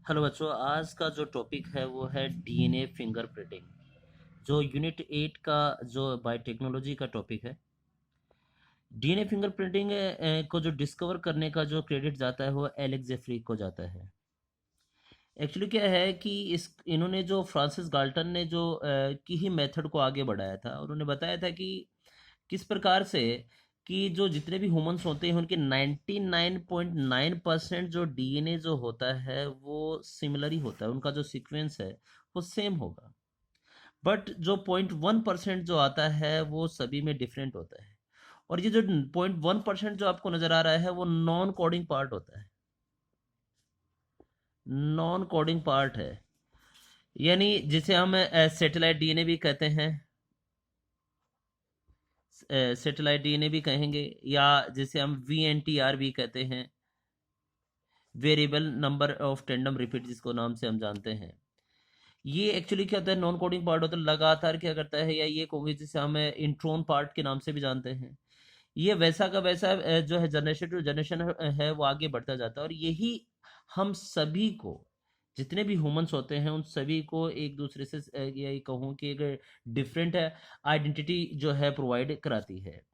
Hello बच्चों, आज का जो टॉपिक है वो है डीएनए फिंगरप्रिंटिंग। जो यूनिट 8 का जो बायोटेक्नोलॉजी का टॉपिक है। डीएनए फिंगरप्रिंटिंग को जो डिस्कवर करने का जो क्रेडिट जाता है वो एलेक्स जेफरी को जाता है। एक्चुअली क्या है कि इस इन्होंने जो फ्रांसिस गाल्टन ने जो की ही मेथड को आगे बढ़ाया था। उन्होंने बताया था कि किस प्रकार से कि जो जितने भी ह्यूमंस होते हैं उनके 99.9% जो डीएनए जो होता है वो सिमिलर ही होता है, उनका जो सीक्वेंस है वो सेम होगा। बट जो 0.1% जो आता है वो सभी में डिफरेंट होता है। और ये जो 0.1% जो आपको नजर आ रहा है वो नॉन कोडिंग पार्ट होता है, नॉन कोडिंग पार्ट है। यानी जिसे हम सैटेलाइट डीएनए भी कहते हैं, सैटेलाइट डीएनए भी कहेंगे, या जिसे हम वीएनटीआर भी कहते हैं, variable number of tandem repeat जिसको नाम से हम जानते हैं। ये एक्चुअली क्या होता है, नॉन कोडिंग पार्ट होता है, लगातार क्या करता है, या ये कहोगे जिसे हम इंट्रोन पार्ट के नाम से भी जानते हैं। ये वैसा का वैसा जो है जनरेशन टू जनरेशन है वो आगे बढ़ता जाता है। और यही हम सभी को, जितने भी ह्यूमंस होते हैं उन सभी को एक दूसरे से यही कहूँ कि एक डिफरेंट आइडेंटिटी जो है प्रोवाइड कराती है।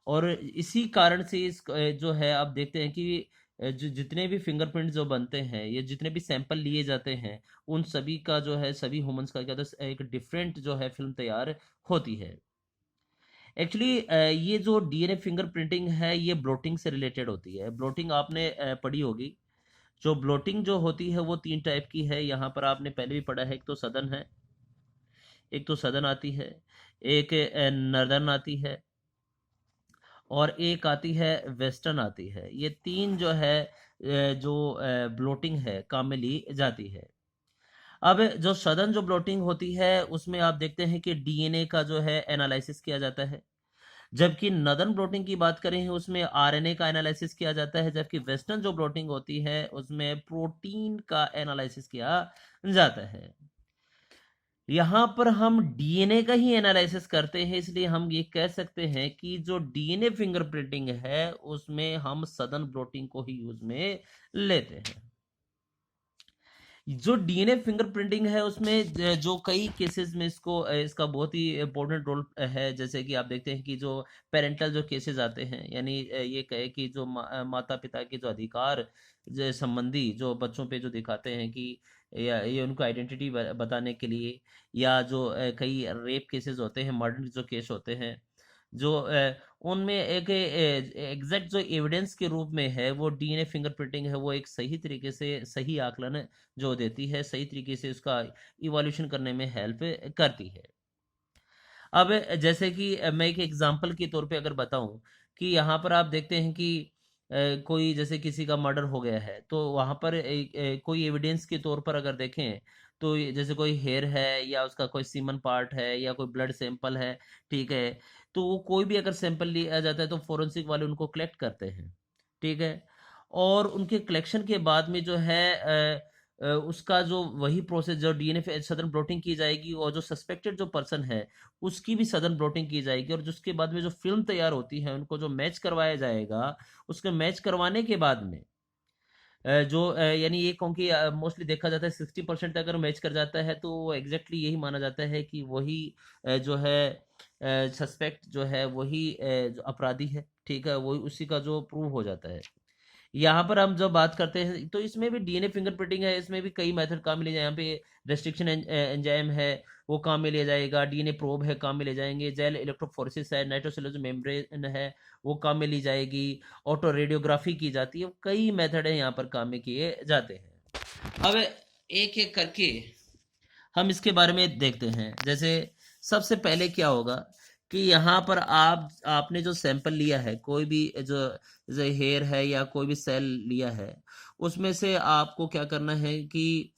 और इसी कारण से इस जो है आप देखते हैं कि जो जितने भी फिंगरप्रिंट जो बनते हैं, ये जितने भी सैंपल लिए जाते हैं, उन सभी का जो है सभी ह्यूमंस का क्या होता है, एक डिफरेंट जो है फिल्म तैयार होती है। एक्चुअली ये जो डीएनए फिंगरप्रिंटिंग है ये ब्लोटिंग से रिलेटेड होती है। ब्लोटिंग आपने पढ़ी होगी। जो ब्लोटिंग जो होती है वो तीन टाइप की है। यहाँ पर आपने पहले भी पढ़ा है, एक तो सदर्न है, एक तो सदर्न आती है, एक नर्दर्न आती है, और एक आती है वेस्टर्न आती है। ये तीन जो है जो ब्लोटिंग है काम में ली जाती है। अब जो सदर्न जो ब्लोटिंग होती है उसमें आप देखते हैं कि डीएनए का जो है एनालिसिस किया जाता है। जबकि नदर्न ब्लोटिंग की बात करें उसमें आरएनए का एनालिसिस किया जाता है। जबकि वेस्टर्न जो ब्लोटिंग होती है उसमें प्रोटीन का एनालिसिस किया जाता है। यहाँ पर हम डीएनए का ही एनालिसिस करते हैं, इसलिए हम ये कह सकते हैं कि जो डीएनए फिंगरप्रिंटिंग है उसमें हम सदर्न ब्लोटिंग को ही यूज में लेते हैं। जो डीएनए फिंगरप्रिंटिंग है उसमें जो कई केसेस में इसका बहुत ही इंपॉर्टेंट रोल है। जैसे कि आप देखते हैं कि जो पेरेंटल जो केसेस आते हैं, यानी ये कहे कि जो माता पिता के जो अधिकार जो संबंधी जो बच्चों पे जो दिखाते हैं कि या ये उनको आइडेंटिटी बताने के लिए, या जो कई रेप केसेस होते हैं, मर्डर जो केस होते हैं, जो उनमें एक एग्जैक्ट जो एविडेंस के रूप में है वो डीएनए फिंगरप्रिंटिंग है, वो एक सही तरीके से सही आकलन जो देती है, सही तरीके से उसका इवोल्यूशन करने में हेल्प करती है। अब जैसे कि मैं एक एग्जांपल के तौर पे अगर बताऊं कि यहाँ पर आप देखते हैं कि कोई जैसे किसी का मर्डर हो गया है, तो वहाँ पर कोई एविडेंस के तौर पर अगर देखें तो जैसे कोई हेयर है या उसका कोई सीमन पार्ट है या कोई ब्लड सैंपल है, ठीक है, तो वो कोई भी अगर सैंपल लिया जाता है तो फोरेंसिक वाले उनको कलेक्ट करते हैं, ठीक है। और उनके कलेक्शन के बाद में जो है उसका जो वही प्रोसेस जो डीएनए सदर्न ब्लोटिंग की जाएगी, और जो सस्पेक्टेड जो पर्सन है उसकी भी सदर्न ब्लोटिंग की जाएगी। और जिसके बाद में जो फिल्म तैयार होती है उनको जो मैच करवाया जाएगा, उसके मैच करवाने के बाद में जो यानी ये कहूँ कि मोस्टली देखा जाता है 60% अगर मैच कर जाता है तो वो एग्जैक्टली यही माना जाता है कि वही जो है सस्पेक्ट जो है वही जो अपराधी है, ठीक है, वही उसी का जो प्रूव हो जाता है। यहाँ पर हम जब बात करते हैं तो इसमें भी डीएनए फिंगरप्रिंटिंग है, इसमें भी कई मेथड काम में लिए जाए। यहाँ पे रेस्ट्रिक्शन एंजाइम है वो काम में लिया जाएगा, डीएनए प्रोब है काम में ले जाएंगे, जेल इलेक्ट्रोफोरेसिस है, नाइट्रोसेलुलोज मेम्ब्रेन है वो काम में ली जाएगी, ऑटो रेडियोग्राफी की जाती है, कई मेथड है यहाँ पर काम में किए जाते हैं। अब एक एक करके हम इसके बारे में देखते हैं। जैसे सबसे पहले क्या होगा कि यहाँ पर आपने जो सैंपल लिया है, कोई भी जो हेयर है या कोई भी सेल लिया है, उसमें से आपको क्या करना है कि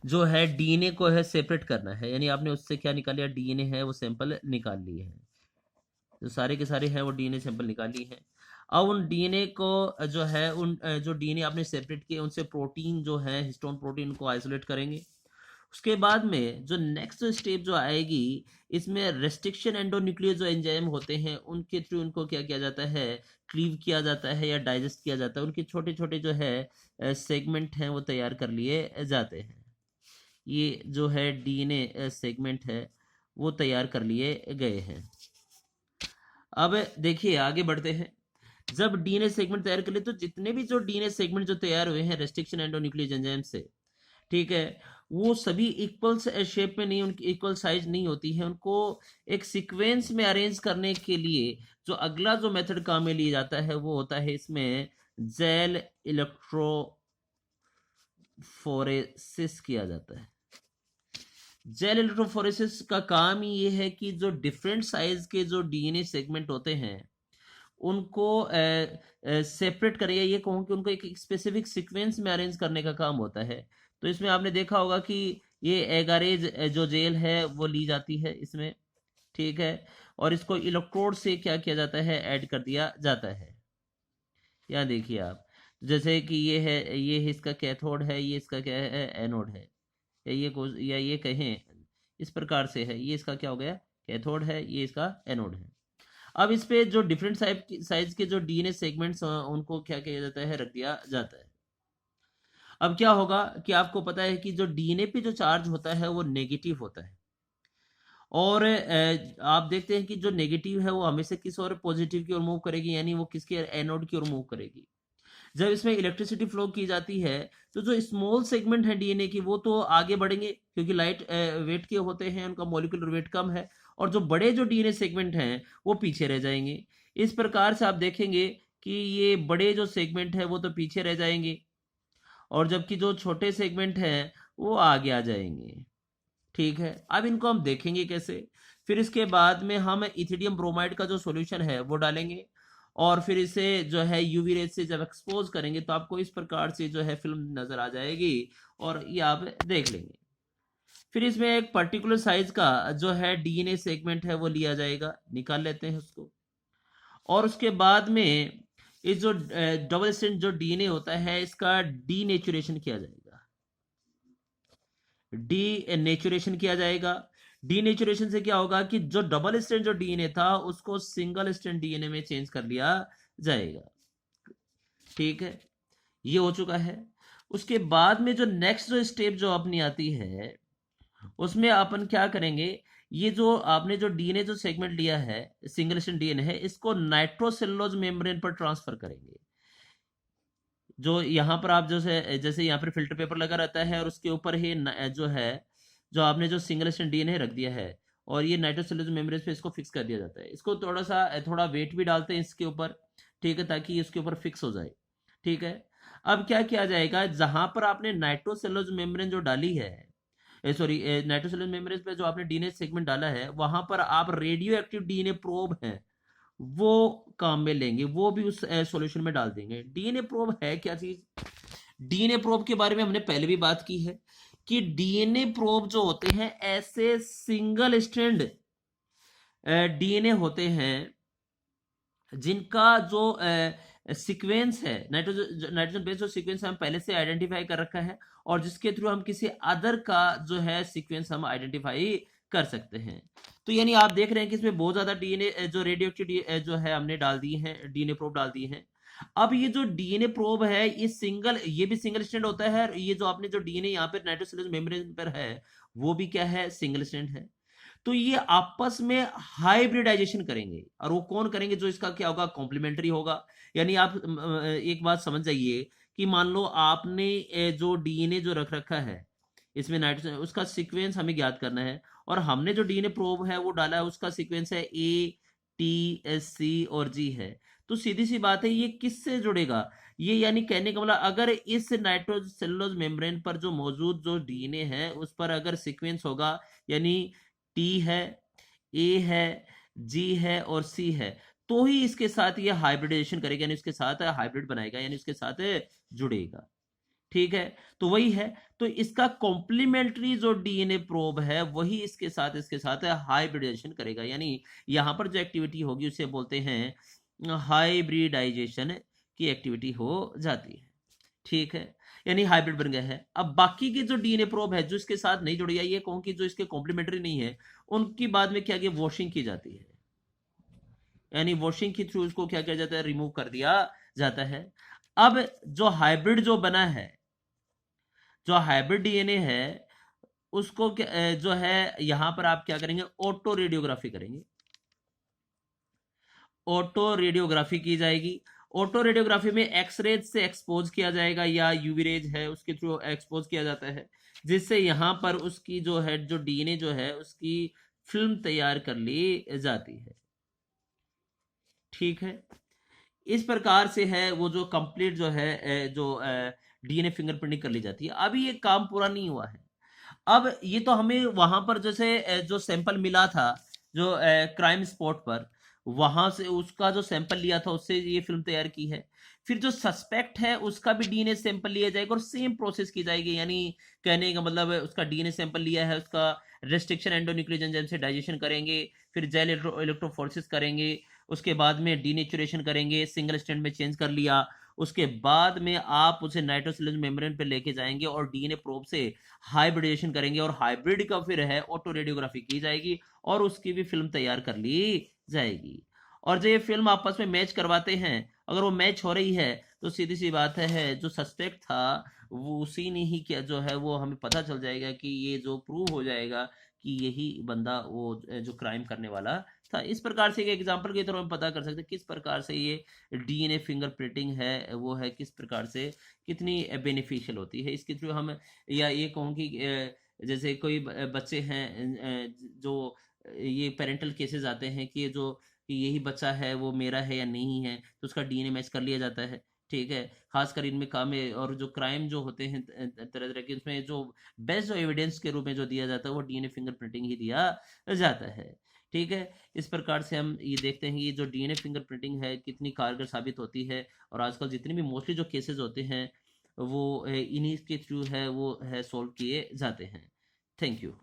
जो है डीएनए को है सेपरेट करना है। यानी आपने उससे क्या निकाल लिया, डीएनए है वो सैंपल निकाल लिए हैं, जो सारे के सारे हैं वो डीएनए सैंपल निकाल लिए हैं। अब उन डीएनए को जो है उन जो डीएनए आपने सेपरेट किए उनसे प्रोटीन जो है हिस्टोन प्रोटीन को आइसोलेट करेंगे। उसके बाद में जो नेक्स्ट स्टेप जो आएगी, इसमें रेस्ट्रिक्शन एंडोन्यूक्लियर जो एंजाइम होते हैं उनके थ्रू उनको क्या किया जाता है, क्लीव किया जाता है या डाइजेस्ट किया जाता है, उनके छोटे छोटे जो है सेगमेंट हैं वो तैयार कर लिए जाते हैं। ये जो है डीएनए सेगमेंट है वो तैयार कर लिए गए हैं। अब देखिए आगे बढ़ते हैं। जब डीएनए सेगमेंट तैयार कर ले तो जितने भी जो डीएनए सेगमेंट जो तैयार हुए हैं रेस्ट्रिक्शन एंडोन्यूक्लियर एंजाइम से, ठीक है, वो सभी इक्वल शेप में नहीं, उनकी इक्वल साइज नहीं होती है। उनको एक सीक्वेंस में अरेंज करने के लिए जो अगला जो मेथड काम में लिया जाता है वो होता है इसमें जेल इलेक्ट्रोफोरेसिस किया जाता है। जेल इलेक्ट्रोफोरेसिस का काम ही ये है कि जो डिफरेंट साइज के जो डीएनए सेगमेंट होते हैं उनको सेपरेट करें, या ये कहूँ कि उनको एक स्पेसिफिक सीक्वेंस में अरेंज करने का काम होता है। तो इसमें आपने देखा होगा कि ये एगारेज जो जेल है वो ली जाती है इसमें, ठीक है, और इसको इलेक्ट्रोड से क्या किया जाता है, ऐड कर दिया जाता है। यहाँ देखिए आप, जैसे कि ये है, ये इसका कैथोड है, ये इसका क्या है, एनोड है, या ये कहें इस प्रकार से है, ये इसका क्या हो गया, कैथोड है, ये इसका एनोड है। अब इस पे जो डिफरेंट साइज के जो डीएनए सेगमेंट्स उनको क्या किया जाता है, रख दिया जाता है। अब क्या होगा कि आपको पता है कि जो डीएनए पे जो चार्ज होता है वो नेगेटिव होता है, और आप देखते हैं कि जो नेगेटिव है वो हमेशा किस ओर, पॉजिटिव की ओर मूव करेगी, यानी वो किसके, एनोड की ओर मूव करेगी। जब इसमें इलेक्ट्रिसिटी फ्लो की जाती है तो जो स्मॉल सेगमेंट है डीएनए की वो तो आगे बढ़ेंगे क्योंकि लाइट वेट के होते हैं, उनका मॉलिक्यूलर वेट कम है, और जो बड़े जो डीएनए सेगमेंट हैं वो पीछे रह जाएंगे। इस प्रकार से आप देखेंगे कि ये बड़े जो सेगमेंट है वो तो पीछे रह जाएंगे, और जबकि जो छोटे सेगमेंट हैं वो आगे आ जाएंगे, ठीक है। अब इनको हम देखेंगे कैसे, फिर इसके बाद में हम इथिडियम ब्रोमाइड का जो सॉल्यूशन है वो डालेंगे, और फिर इसे जो है यूवी रेज से जब एक्सपोज करेंगे तो आपको इस प्रकार से जो है फिल्म नजर आ जाएगी, और ये आप देख लेंगे। फिर इसमें एक पर्टिकुलर साइज का जो है डीएनए सेगमेंट है वो लिया जाएगा, निकाल लेते हैं उसको, और उसके बाद में इस जो डबल स्ट्रैंड जो डीएनए होता है इसका डीनेचुरेशन किया जाएगा, डीनेचुरेशन किया जाएगा। डीनेचुरेशन से क्या होगा कि जो डबल स्ट्रैंड जो डीएनए था उसको सिंगल स्ट्रैंड डीएनए में चेंज कर लिया जाएगा, ठीक है, ये हो चुका है। उसके बाद में जो नेक्स्ट जो स्टेप जो अपनी आती है उसमें अपन क्या करेंगे, ये जो आपने जो डीएनए जो सेगमेंट लिया है, सिंगल स्ट्रैंड डीएनए है, इसको नाइट्रोसेलुलोज मेम्ब्रेन पर ट्रांसफर करेंगे। जो यहाँ पर आप जैसे जैसे यहाँ पर फिल्टर पेपर लगा रहता है और उसके ऊपर ही जो है, जो आपने जो सिंगल स्ट्रैंड डीएनए रख दिया है, और ये नाइट्रोसेलुलोज मेम्ब्रेन पे इसको फिक्स कर दिया जाता है। इसको थोड़ा वेट भी डालते हैं इसके ऊपर, ठीक है, ताकि इसके ऊपर फिक्स हो जाए, ठीक है। अब क्या किया जाएगा, जहां पर आपने नाइट्रोसेलुलोज मेम्ब्रेन जो डाली है, सॉरी, नाइट्रोसेलुलोज मेम्ब्रेन पे जो आपने डीएनए सेगमेंट डाला है वहां पर आप रेडियो एक्टिव डीएनए प्रोब है वो काम में लेंगे, वो भी उस सॉल्यूशन में डाल देंगे। डीएनए प्रोब है क्या चीज, डीएनए प्रोब के बारे में हमने पहले भी बात की है कि डीएनए प्रोब जो होते हैं ऐसे सिंगल स्ट्रैंड डीएनए होते हैं जिनका जो सीक्वेंस है, नाइट्रोजन बेस्ड जो सीक्वेंस हम पहले से आइडेंटिफाई कर रखा है, और जिसके थ्रू हम किसी अदर का जो है सीक्वेंस हम आइडेंटिफाई कर सकते हैं। तो यानी आप देख रहे हैं कि इसमें बहुत ज्यादा डीएनए जो रेडियोएक्टिव जो है हमने डाल दिए हैं, डीएनए प्रोब डाल दिए हैं। अब ये जो डीएनए प्रोब है ये भी सिंगल स्ट्रैंड होता है, ये जो आपने जो डीएनए यहाँ पे नाइट्रोसेलुलोज मेम्ब्रेन पर है वो भी क्या है, सिंगल स्ट्रैंड है। तो ये आपस में हाइब्रिडाइजेशन करेंगे, और वो कौन करेंगे, जो इसका क्या होगा, कॉम्प्लीमेंट्री होगा। यानी आप एक बात समझ जाइए कि मान लो आपने जो डीएनए जो रख रखा है इसमें नाइट्रोजन, उसका सीक्वेंस हमें ज्ञात करना है, और हमने जो डीएनए प्रोब है वो डाला है, उसका सीक्वेंस है A T S C और G है। तो सीधी सी बात है ये किससे जुड़ेगा, ये यानी कहने का मतलब अगर इस नाइट्रोसेलुलोज मेम्ब्रेन पर जो मौजूद जो डीएनए है उस पर अगर सीक्वेंस होगा, यानी T है, A है, G है और C है, तो ही इसके साथ ये हाइब्रिडाइजेशन करेगा, यानी इसके साथ हाइब्रिड बनाएगा, यानी इसके साथ जुड़ेगा, ठीक है। तो वही है, तो इसका कॉम्प्लीमेंट्री जो डीएनए प्रोब है वही इसके साथ हाइब्रिडाइजेशन करेगा, यानी यहां पर जो एक्टिविटी होगी उसे बोलते हैं हाइब्रिडाइजेशन की एक्टिविटी हो जाती है, ठीक है, यानी हाइब्रिड बन गया है। अब बाकी की जो डीएनए प्रोब है जो इसके साथ नहीं जुड़ी, या ये कहूं कि जो इसके कॉम्प्लीमेंट्री नहीं है, उनकी बाद में क्या किया, वॉशिंग की जाती है, यानी वॉशिंग के थ्रू उसको क्या किया जाता है, रिमूव कर दिया जाता है। अब जो हाइब्रिड जो बना है, जो हाइब्रिड डीएनए है, उसको जो है यहां पर आप क्या करेंगे, ऑटो रेडियोग्राफी करेंगे, ऑटो रेडियोग्राफी की जाएगी। ऑटो रेडियोग्राफी में एक्सरेज से एक्सपोज किया जाएगा या यूवी रेज है उसके थ्रू एक्सपोज किया जाता है, जिससे यहां पर उसकी जो है जो डीएनए जो है उसकी फिल्म तैयार कर ली जाती है। ठीक है, इस प्रकार से है वो जो कंप्लीट जो है जो डीएनए फिंगरप्रिंटिंग कर ली जाती है। अभी ये काम पूरा नहीं हुआ है। अब ये तो हमें वहां पर जैसे जो सैंपल मिला था जो क्राइम स्पॉट पर, वहां से उसका जो सैंपल लिया था उससे ये फिल्म तैयार की है। फिर जो सस्पेक्ट है उसका भी डीएनए सैंपल लिया जाएगा और सेम प्रोसेस की जाएगी, यानी कहने का मतलब है उसका डीएनए सैंपल लिया है, उसका रेस्ट्रिक्शन एंडोन्यूक्लियोज एंजाइम से डाइजेशन करेंगे, फिर जेल इलेक्ट्रोफोरेसिस करेंगे, उसके बाद में डीनेचुरेशन करेंगे, सिंगल स्ट्रैंड में चेंज कर लिया, उसके बाद में आप उसे नाइट्रोसेलुलोज मेम्ब्रेन पे लेके जाएंगे और डीएनए प्रोब से हाइब्रिडेशन करेंगे, और हाइब्रिड का फिर है ऑटो रेडियोग्राफी की जाएगी और उसकी भी फिल्म तैयार कर ली जाएगी। और जो ये फिल्म आपस में मैच करवाते हैं, अगर वो मैच हो रही है तो सीधी सी बात है जो सस्पेक्ट था वो उसी ने ही किया, जो है वो हमें पता चल जाएगा कि ये जो प्रूव हो जाएगा कि यही बंदा वो जो क्राइम करने वाला था। इस प्रकार से एक एग्जांपल के तौर पर हम पता कर सकते हैं किस प्रकार से ये डीएनए फिंगरप्रिंटिंग है वो है किस प्रकार से कितनी बेनिफिशियल होती है। इसके थ्रू हम, या ये कहूँ कि जैसे कोई बच्चे हैं जो ये पेरेंटल केसेस आते हैं कि जो कि यही बच्चा है वो मेरा है या नहीं है, तो उसका डीएनए मैच कर लिया जाता है। ठीक है, खासकर इनमें काम है, और जो क्राइम जो होते हैं तरह तरह के, उसमें जो बेस्ट जो एविडेंस के रूप में जो दिया जाता है वो डीएनए फिंगरप्रिंटिंग ही दिया जाता है। ठीक है, इस प्रकार से हम ये देखते हैं कि ये जो डीएनए फिंगरप्रिंटिंग है कितनी कारगर साबित होती है, और आजकल जितने भी मोस्टली जो केसेस होते हैं वो इन्हीं के थ्रू है वो है सॉल्व किए जाते हैं। Thank you.